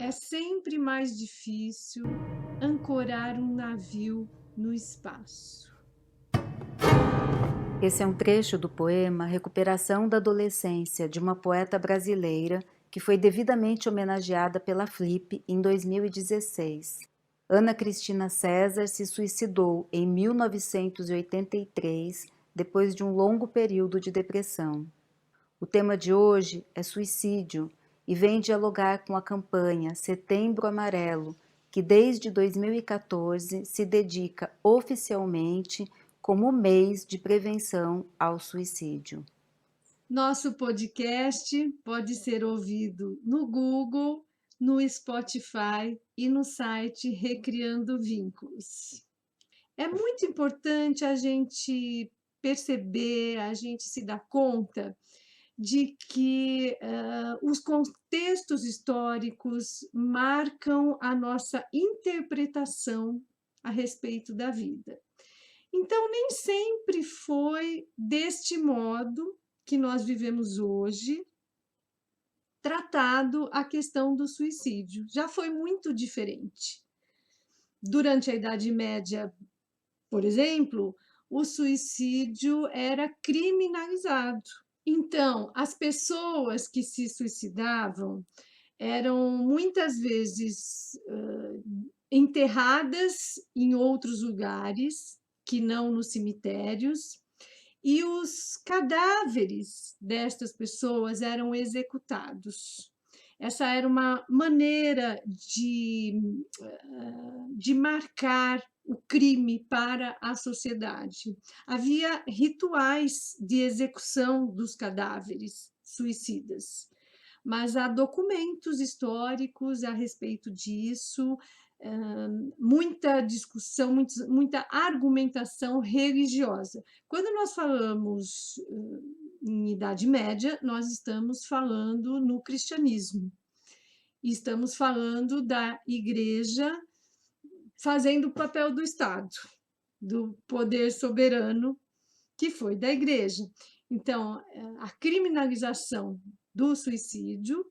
É sempre mais difícil ancorar um navio no espaço. Esse é um trecho do poema Recuperação da Adolescência, de uma poeta brasileira que foi devidamente homenageada pela Flip em 2016. Ana Cristina César se suicidou em 1983, depois de um longo período de depressão. O tema de hoje é suicídio e vem dialogar com a campanha Setembro Amarelo, que desde 2014 se dedica oficialmente como mês de prevenção ao suicídio. Nosso podcast pode ser ouvido no Google, no Spotify e no site Recriando Vínculos. É muito importante a gente perceber, a gente se dar conta de que os contextos históricos marcam a nossa interpretação a respeito da vida. Então, nem sempre foi deste modo que nós vivemos hoje, tratado a questão do suicídio. Já foi muito diferente. Durante a Idade Média, por exemplo, o suicídio era criminalizado. Então, as pessoas que se suicidavam eram muitas vezes enterradas em outros lugares que não nos cemitérios, e os cadáveres destas pessoas eram executados. Essa era uma maneira de marcar o crime para a sociedade. Havia rituais de execução dos cadáveres suicidas, mas há documentos históricos a respeito disso, muita discussão, muita argumentação religiosa. Quando nós falamos em Idade Média, nós estamos falando no cristianismo, estamos falando da Igreja fazendo o papel do Estado, do poder soberano que foi da Igreja. Então, a criminalização do suicídio,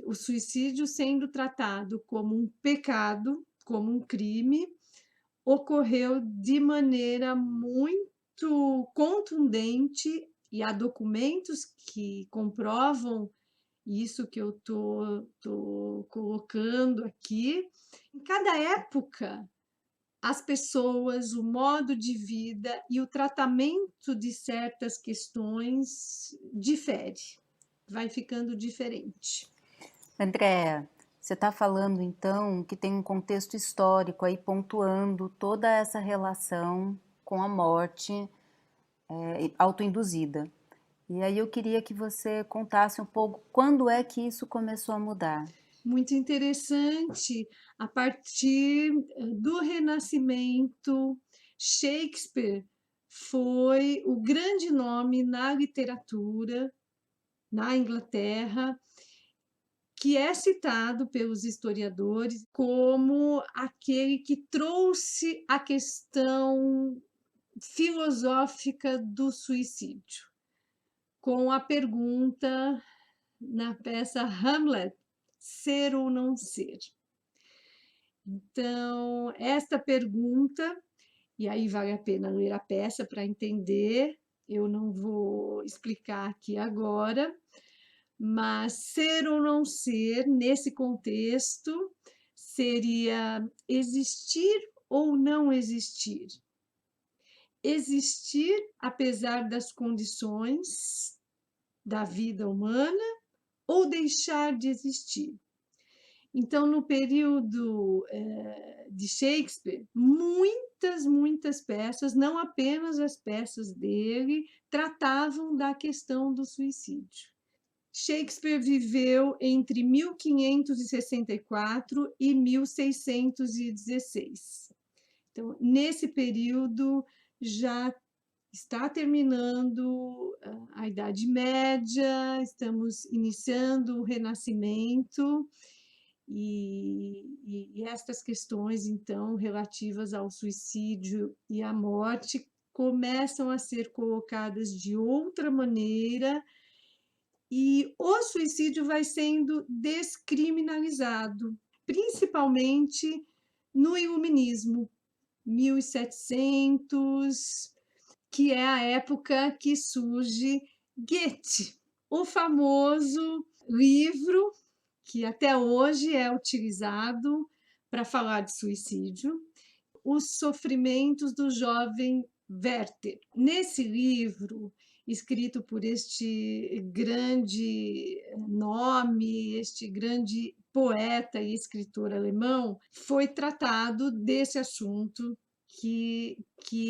o suicídio sendo tratado como um pecado, como um crime, ocorreu de maneira muito contundente, e há documentos que comprovam isso que eu estou colocando aqui. Em cada época, as pessoas, o modo de vida e o tratamento de certas questões difere, vai ficando diferente. Andréa, você está falando então que tem um contexto histórico aí pontuando toda essa relação com a morte autoinduzida. E aí eu queria que você contasse um pouco quando é que isso começou a mudar. Muito interessante, a partir do Renascimento, Shakespeare foi o grande nome na literatura na Inglaterra, que é citado pelos historiadores como aquele que trouxe a questão filosófica do suicídio, com a pergunta na peça Hamlet: ser ou não ser? Então, esta pergunta, e aí vale a pena ler a peça para entender, eu não vou explicar aqui agora, mas ser ou não ser, nesse contexto, seria existir ou não existir. Existir apesar das condições da vida humana ou deixar de existir. Então, no período de Shakespeare, muitas peças, não apenas as peças dele, tratavam da questão do suicídio. Shakespeare viveu entre 1564 e 1616. Então, nesse período, já está terminando a Idade Média, estamos iniciando o Renascimento, e estas questões, então, relativas ao suicídio e à morte, começam a ser colocadas de outra maneira, e o suicídio vai sendo descriminalizado. principalmente no Iluminismo, 1700, que é a época que surge Goethe, o famoso livro que até hoje é utilizado para falar de suicídio, Os Sofrimentos do Jovem Werther. Nesse livro, escrito por este grande nome, este grande poeta e escritor alemão, foi tratado desse assunto que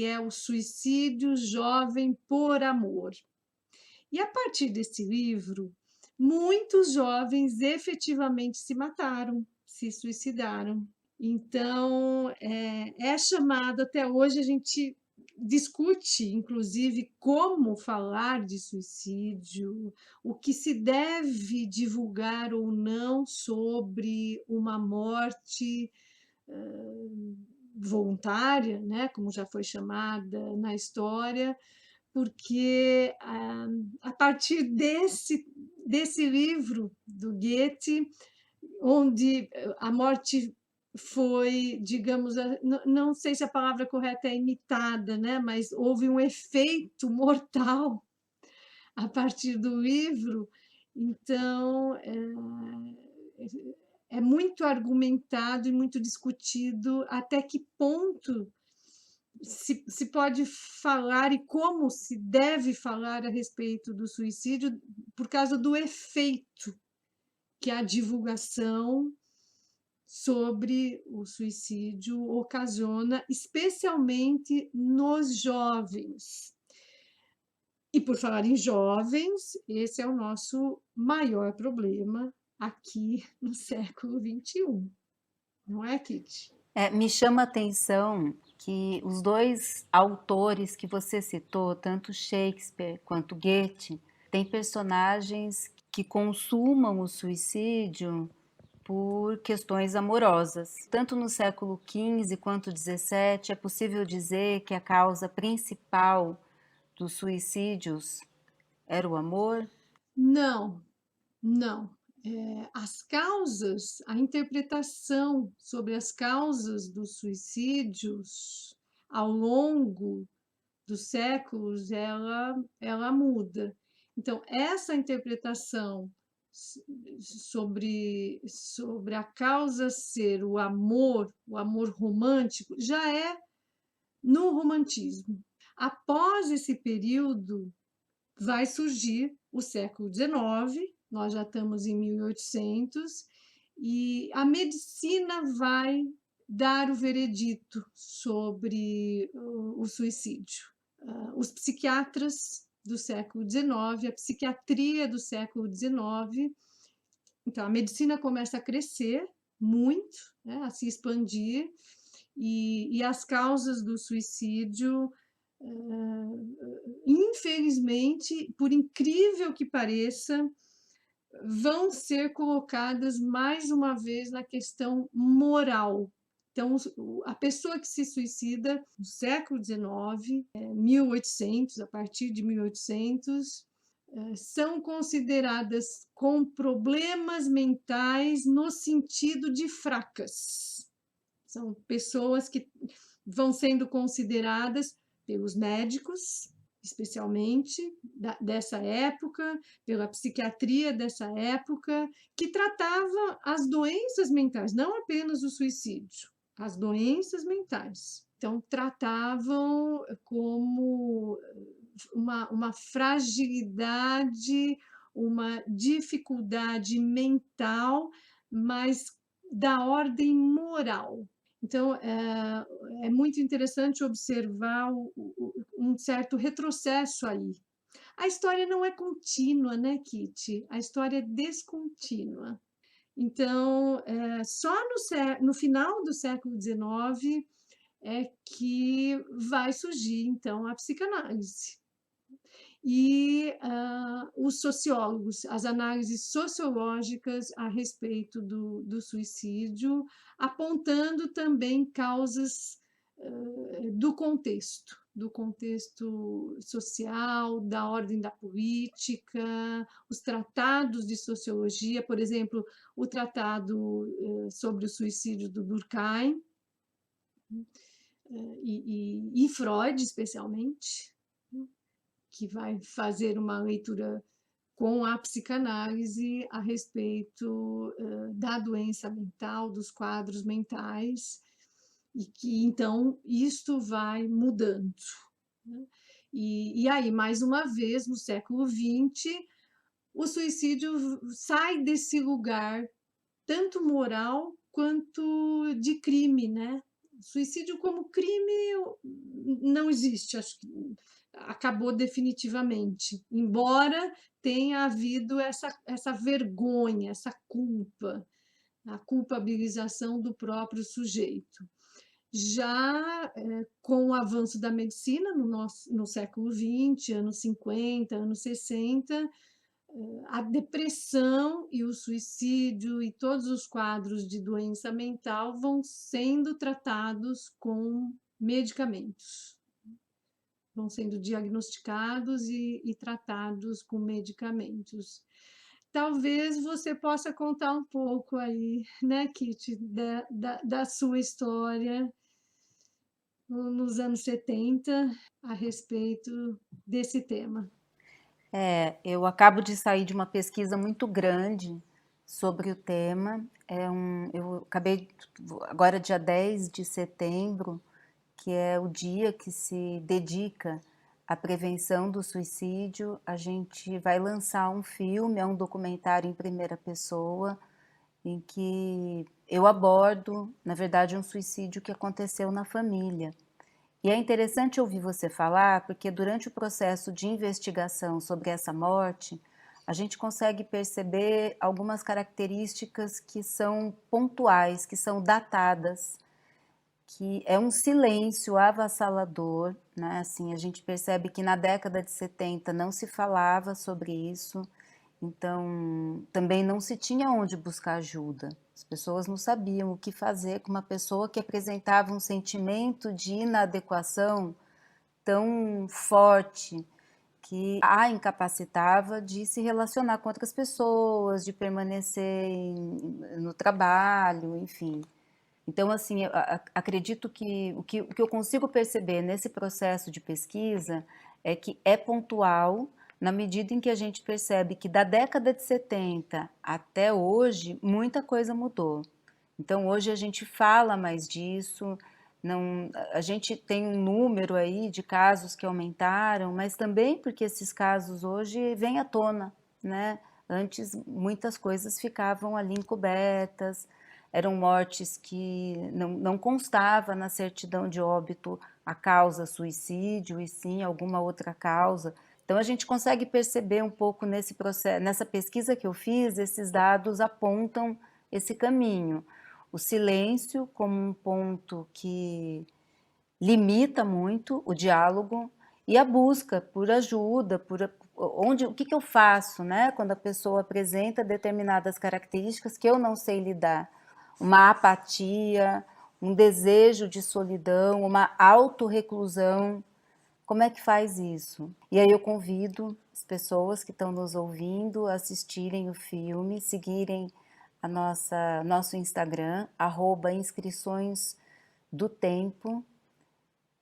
é o suicídio jovem por amor. E a partir desse livro, muitos jovens efetivamente se mataram, se suicidaram. Então, é chamado, até hoje a gente discute, inclusive, como falar de suicídio, o que se deve divulgar ou não sobre uma morte voluntária, né, como já foi chamada na história, porque a partir desse livro do Goethe, onde a morte foi, digamos, não sei se a palavra correta é imitada, né? Mas houve um efeito mortal a partir do livro, então é muito argumentado e muito discutido até que ponto se pode falar e como se deve falar a respeito do suicídio por causa do efeito que a divulgação sobre o suicídio ocasiona, especialmente nos jovens. E por falar em jovens, esse é o nosso maior problema aqui no século XXI, não é, Kitty? Me chama a atenção que os dois autores que você citou, tanto Shakespeare quanto Goethe, têm personagens que consumam o suicídio por questões amorosas. Tanto no século XV quanto XVII, é possível dizer que a causa principal dos suicídios era o amor? Não, não. As causas, a interpretação sobre as causas dos suicídios ao longo dos séculos, ela muda. Então, essa interpretação sobre a causa ser o amor romântico, já é no romantismo. Após esse período, vai surgir o século XIX, nós já estamos em 1800, e a medicina vai dar o veredito sobre o suicídio. Os psiquiatras do século XIX, a psiquiatria do século XIX, então a medicina começa a crescer muito, né, a se expandir, e as causas do suicídio, infelizmente, por incrível que pareça, vão ser colocadas mais uma vez na questão moral. Então, a pessoa que se suicida no século XIX, 1800, a partir de 1800, são consideradas com problemas mentais no sentido de fracas. São pessoas que vão sendo consideradas pelos médicos, especialmente dessa época, pela psiquiatria dessa época, que tratava as doenças mentais, não apenas o suicídio, as doenças mentais. Então, tratavam como uma fragilidade, uma dificuldade mental, mas da ordem moral. Então, é muito interessante observar um certo retrocesso aí. A história não é contínua, né, Kitty? A história é descontínua. Então, só no final do século XIX é que vai surgir, então, a psicanálise. E os sociólogos, as análises sociológicas a respeito do suicídio, apontando também causas do contexto. do contexto social, da ordem da política, os tratados de sociologia, por exemplo, o tratado sobre o suicídio do Durkheim, e Freud, especialmente, que vai fazer uma leitura com a psicanálise a respeito da doença mental, dos quadros mentais, e que então isto vai mudando. Né? E aí, mais uma vez, no século XX, o suicídio sai desse lugar tanto moral quanto de crime, né? Suicídio como crime não existe, acho que acabou definitivamente, embora tenha havido essa vergonha, essa culpa, a culpabilização do próprio sujeito. Já com o avanço da medicina no século XX, anos 50, anos 60, a depressão e o suicídio e todos os quadros de doença mental vão sendo tratados com medicamentos, vão sendo diagnosticados e tratados com medicamentos. Talvez você possa contar um pouco aí, né, Kitty, da sua história nos anos 70 a respeito desse tema. Eu acabo de sair de uma pesquisa muito grande sobre o tema. Eu acabei, agora dia 10 de setembro, que é o dia que se dedica à prevenção do suicídio, a gente vai lançar um filme, é um documentário em primeira pessoa, em que eu abordo, na verdade, um suicídio que aconteceu na família. E é interessante ouvir você falar, porque durante o processo de investigação sobre essa morte, a gente consegue perceber algumas características que são pontuais, que são datadas, que é um silêncio avassalador, né? Assim, a gente percebe que na década de 70 não se falava sobre isso, então também não se tinha onde buscar ajuda. As pessoas não sabiam o que fazer com uma pessoa que apresentava um sentimento de inadequação tão forte que a incapacitava de se relacionar com outras pessoas, de permanecer no trabalho, enfim. Então, assim, eu acredito que o que eu consigo perceber nesse processo de pesquisa é que é pontual, na medida em que a gente percebe que da década de 70 até hoje, muita coisa mudou. Então, hoje a gente fala mais disso, não, a gente tem um número aí de casos que aumentaram, mas também porque esses casos hoje vêm à tona, né? Antes, muitas coisas ficavam ali encobertas, eram mortes que não constava na certidão de óbito a causa suicídio, e sim alguma outra causa. Então a gente consegue perceber um pouco nesse processo, nessa pesquisa que eu fiz, esses dados apontam esse caminho. O silêncio como um ponto que limita muito o diálogo e a busca por ajuda, o que eu faço, né, quando a pessoa apresenta determinadas características que eu não sei lidar, uma apatia, um desejo de solidão, uma autorreclusão, como é que faz isso? E aí eu convido as pessoas que estão nos ouvindo a assistirem o filme, seguirem nosso Instagram, @inscrições do tempo,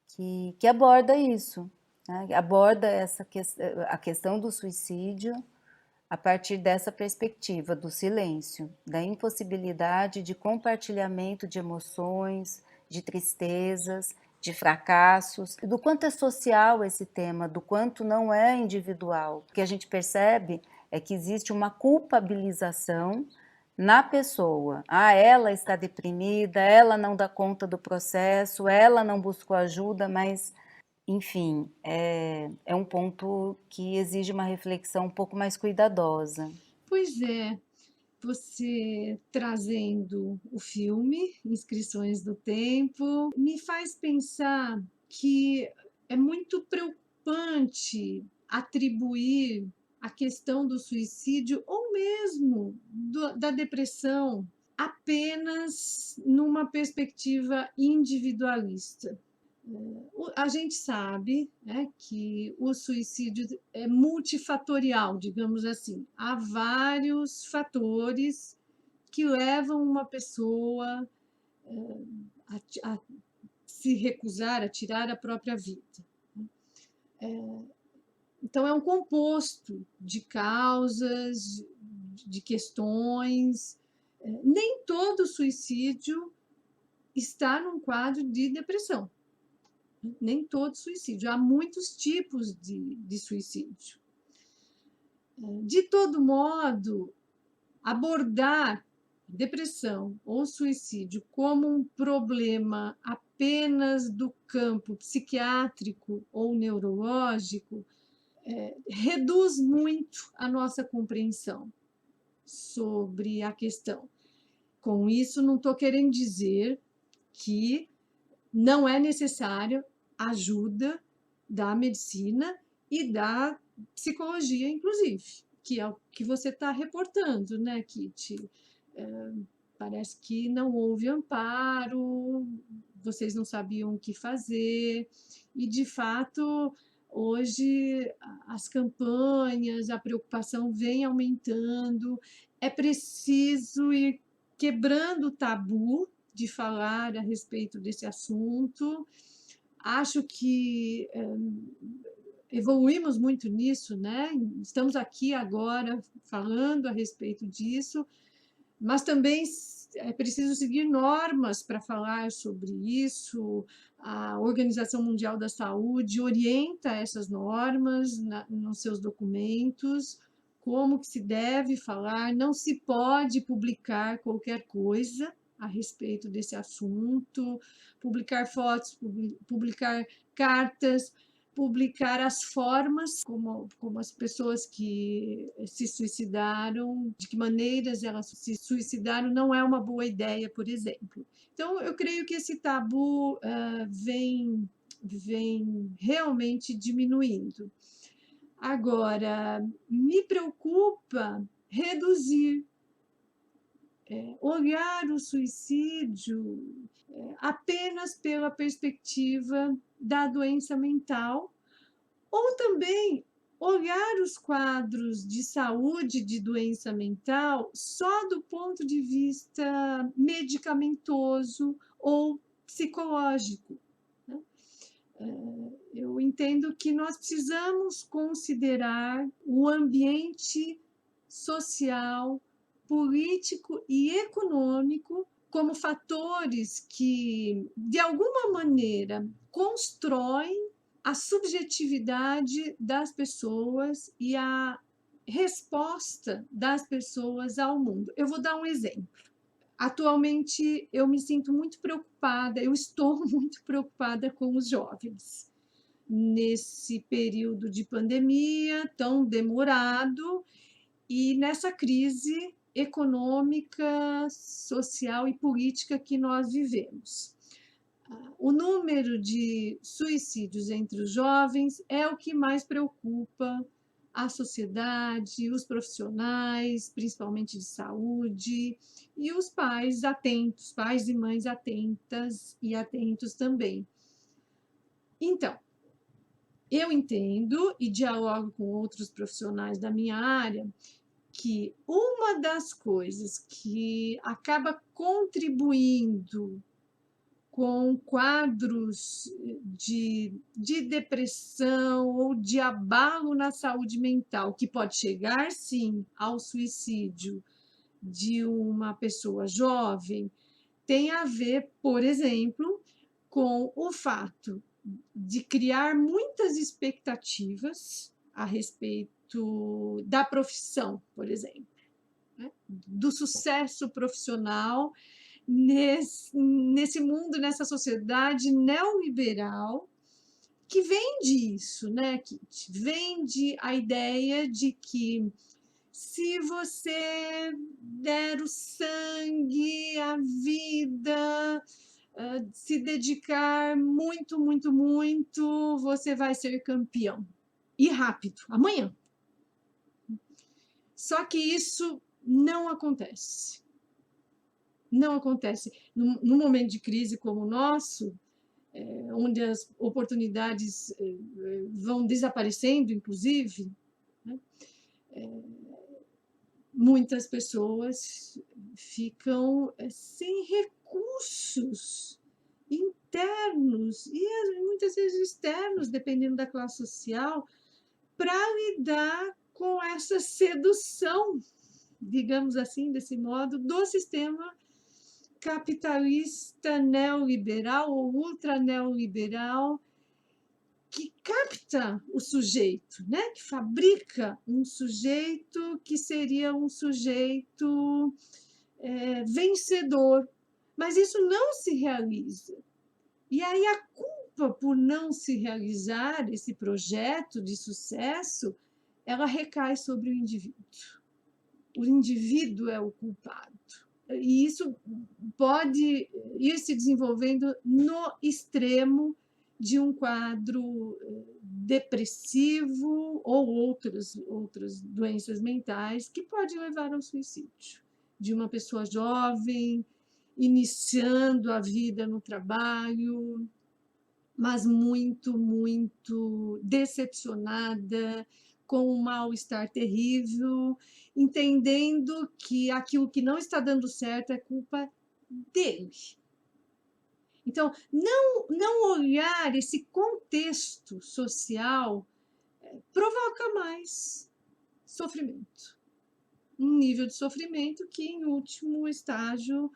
que aborda isso, né? Aborda a questão do suicídio a partir dessa perspectiva do silêncio, da impossibilidade de compartilhamento de emoções, de tristezas, de fracassos, do quanto é social esse tema, do quanto não é individual. O que a gente percebe é que existe uma culpabilização na pessoa. Ela está deprimida, ela não dá conta do processo, ela não buscou ajuda, mas, enfim, é um ponto que exige uma reflexão um pouco mais cuidadosa. Pois é, você trazendo o filme Inscrições do Tempo me faz pensar que é muito preocupante atribuir a questão do suicídio ou mesmo da depressão apenas numa perspectiva individualista. A gente sabe, né, que o suicídio é multifatorial, digamos assim. Há vários fatores que levam uma pessoa a se recusar a tirar a própria vida. Então, é um composto de causas, de questões. Nem todo suicídio está num quadro de depressão. Nem todo suicídio. Há muitos tipos de suicídio. De todo modo, abordar depressão ou suicídio como um problema apenas do campo psiquiátrico ou neurológico reduz muito a nossa compreensão sobre a questão. Com isso, não estou querendo dizer que não é necessária ajuda da medicina e da psicologia, inclusive, que é o que você está reportando, né, Kitty? Parece que não houve amparo, vocês não sabiam o que fazer, e de fato, hoje as campanhas, a preocupação vem aumentando, é preciso ir quebrando o tabu de falar a respeito desse assunto. Acho que evoluímos muito nisso, né? Estamos aqui agora falando a respeito disso, mas também é preciso seguir normas para falar sobre isso. A Organização Mundial da Saúde orienta essas normas nos seus documentos, como que se deve falar, não se pode publicar qualquer coisa a respeito desse assunto, publicar fotos, publicar cartas, publicar as formas como as pessoas que se suicidaram, de que maneiras elas se suicidaram, não é uma boa ideia, por exemplo. Então, eu creio que esse tabu vem realmente diminuindo. Agora, me preocupa reduzir, olhar o suicídio apenas pela perspectiva da doença mental, ou também olhar os quadros de saúde de doença mental só do ponto de vista medicamentoso ou psicológico. Eu entendo que nós precisamos considerar o ambiente social, político e econômico como fatores que, de alguma maneira, constroem a subjetividade das pessoas e a resposta das pessoas ao mundo. Eu vou dar um exemplo. Atualmente, eu me sinto muito preocupada, eu estou muito preocupada com os jovens. Nesse período de pandemia tão demorado e nessa crise econômica, social e política que nós vivemos. O número de suicídios entre os jovens é o que mais preocupa a sociedade, os profissionais, principalmente de saúde, e os pais atentos, pais e mães atentas e atentos também. Então, eu entendo e dialogo com outros profissionais da minha área que uma das coisas que acaba contribuindo com quadros de depressão ou de abalo na saúde mental, que pode chegar, sim, ao suicídio de uma pessoa jovem, tem a ver, por exemplo, com o fato de criar muitas expectativas a respeito da profissão, por exemplo, né? Do sucesso profissional nesse mundo, nessa sociedade neoliberal que vende isso, né, Kit? Vende a ideia de que se você der o sangue, a vida, se dedicar muito, muito, muito, você vai ser campeão. E rápido, amanhã. Só que isso não acontece. Não acontece. Num momento de crise como o nosso, onde as oportunidades vão desaparecendo, inclusive, né? Muitas pessoas ficam sem recursos internos e muitas vezes externos, dependendo da classe social, para lidar com essa sedução, digamos assim, desse modo, do sistema capitalista neoliberal ou ultra neoliberal, que capta o sujeito, né? Que fabrica um sujeito que seria um sujeito vencedor, mas isso não se realiza. E aí a culpa por não se realizar esse projeto de sucesso, ela recai sobre o indivíduo. O indivíduo é o culpado. E isso pode ir se desenvolvendo no extremo de um quadro depressivo ou outras doenças mentais que pode levar ao suicídio. De uma pessoa jovem, iniciando a vida no trabalho, mas muito, muito decepcionada, com um mal-estar terrível, entendendo que aquilo que não está dando certo é culpa dele. Então, não olhar esse contexto social provoca mais sofrimento. Um nível de sofrimento que, em último estágio,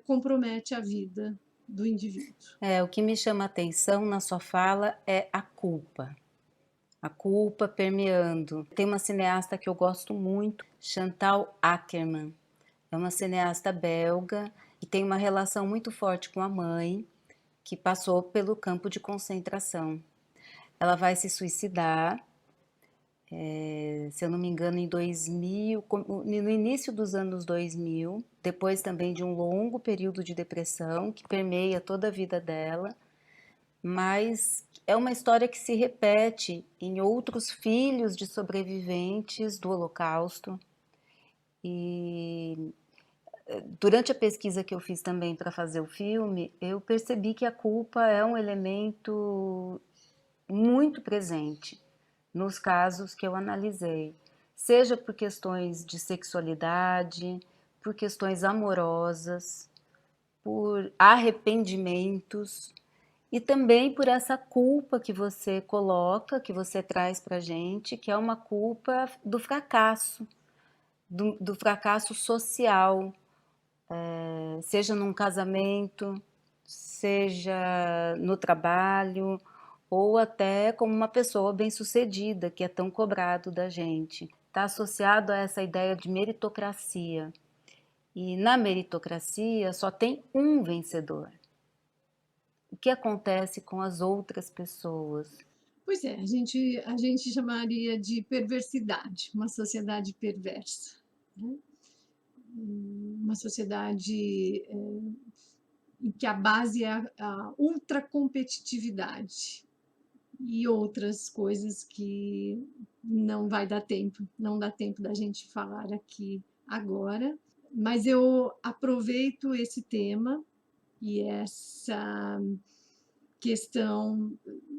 compromete a vida do indivíduo. O que me chama a atenção na sua fala é a culpa. A culpa permeando. Tem uma cineasta que eu gosto muito, Chantal Akerman. É uma cineasta belga e tem uma relação muito forte com a mãe, que passou pelo campo de concentração. Ela vai se suicidar, se eu não me engano, em 2000, no início dos anos 2000, depois também de um longo período de depressão que permeia toda a vida dela, mas é uma história que se repete em outros filhos de sobreviventes do Holocausto. E durante a pesquisa que eu fiz também para fazer o filme, eu percebi que a culpa é um elemento muito presente nos casos que eu analisei, seja por questões de sexualidade, por questões amorosas, por arrependimentos e também por essa culpa que você coloca, que você traz para a gente, que é uma culpa do fracasso, do fracasso social, seja num casamento, seja no trabalho, ou até como uma pessoa bem-sucedida, que é tão cobrado da gente. Está associado a essa ideia de meritocracia. E na meritocracia só tem um vencedor. O que acontece com as outras pessoas? Pois é, a gente chamaria de perversidade, uma sociedade perversa, né? Uma sociedade em que a base é a ultracompetitividade e outras coisas que não dá tempo da gente falar aqui agora, mas eu aproveito esse tema e essa questão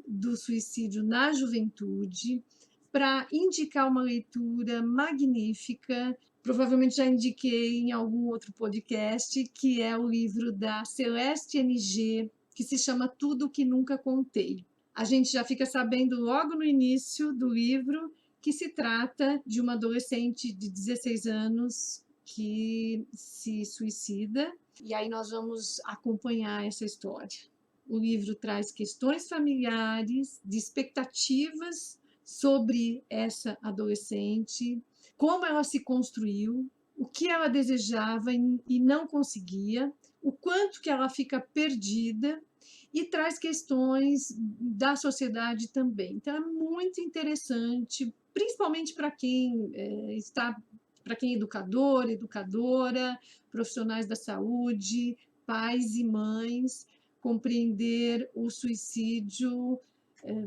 do suicídio na juventude para indicar uma leitura magnífica, provavelmente já indiquei em algum outro podcast, que é o livro da Celeste NG, que se chama Tudo o que Nunca Contei. A gente já fica sabendo logo no início do livro que se trata de uma adolescente de 16 anos que se suicida, e aí nós vamos acompanhar essa história. O livro traz questões familiares, de expectativas sobre essa adolescente, como ela se construiu, o que ela desejava e não conseguia, o quanto que ela fica perdida, e traz questões da sociedade também. Então é muito interessante, principalmente para quem para quem é educador, educadora, profissionais da saúde, pais e mães, compreender o suicídio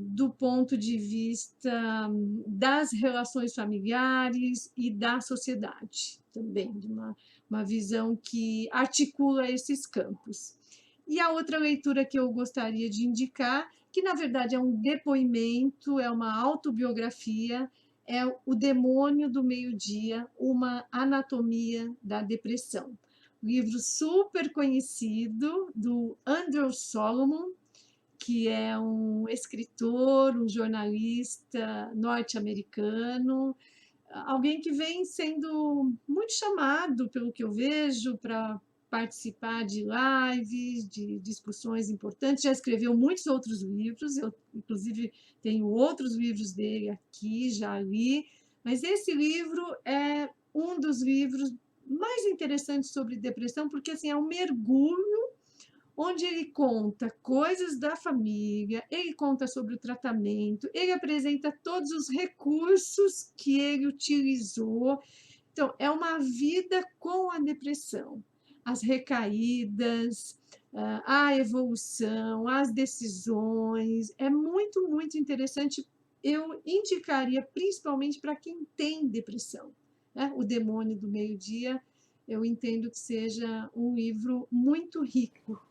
do ponto de vista das relações familiares e da sociedade também, de uma visão que articula esses campos. E a outra leitura que eu gostaria de indicar, que na verdade é um depoimento, é uma autobiografia, é O Demônio do Meio-Dia, uma anatomia da depressão. Livro super conhecido do Andrew Solomon, que é um escritor, um jornalista norte-americano, alguém que vem sendo muito chamado, pelo que eu vejo, para participar de lives, de discussões importantes. Já escreveu muitos outros livros, eu, inclusive, tenho outros livros dele aqui, já li, mas esse livro é um dos livros mais interessantes sobre depressão, porque assim, é um mergulho onde ele conta coisas da família, ele conta sobre o tratamento, ele apresenta todos os recursos que ele utilizou. Então, é uma vida com a depressão, as recaídas, a evolução, as decisões. É muito, muito interessante. Eu indicaria principalmente para quem tem depressão, né? O Demônio do Meio-Dia, eu entendo que seja um livro muito rico.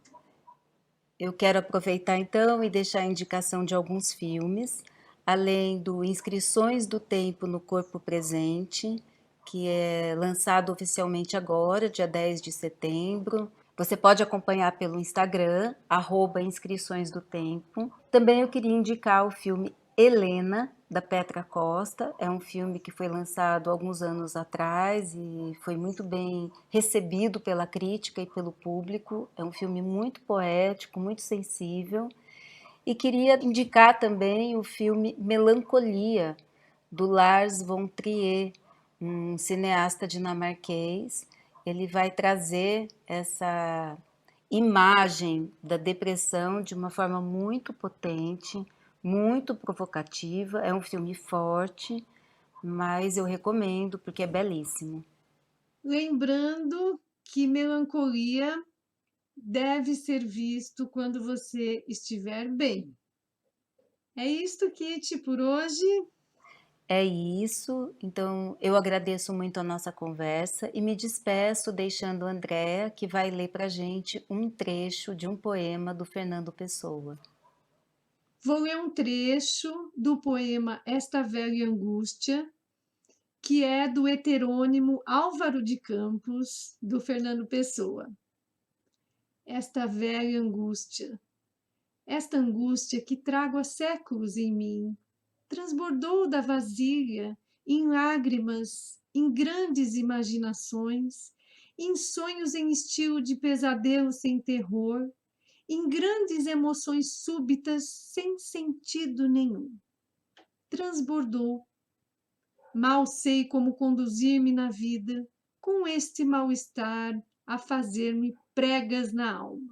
Eu quero aproveitar então e deixar a indicação de alguns filmes, além do Inscrições do Tempo no Corpo Presente, que é lançado oficialmente agora, dia 10 de setembro. Você pode acompanhar pelo Instagram, @inscrições do tempo. Também eu queria indicar o filme Helena, da Petra Costa. É um filme que foi lançado alguns anos atrás e foi muito bem recebido pela crítica e pelo público. É um filme muito poético, muito sensível. E queria indicar também o filme Melancolia, do Lars von Trier, um cineasta dinamarquês. Ele vai trazer essa imagem da depressão de uma forma muito potente, muito provocativa. É um filme forte, mas eu recomendo porque é belíssimo. Lembrando que melancolia deve ser visto quando você estiver bem. É isto, Kitty, por hoje. É isso, então eu agradeço muito a nossa conversa e me despeço deixando a Andréa, que vai ler para a gente um trecho de um poema do Fernando Pessoa. Vou ler um trecho do poema Esta Velha Angústia, que é do heterônimo Álvaro de Campos, do Fernando Pessoa. Esta velha angústia, esta angústia que trago há séculos em mim, transbordou da vasilha em lágrimas, em grandes imaginações, em sonhos em estilo de pesadelo sem terror, em grandes emoções súbitas sem sentido nenhum. Transbordou. Mal sei como conduzir-me na vida com este mal-estar a fazer-me pregas na alma.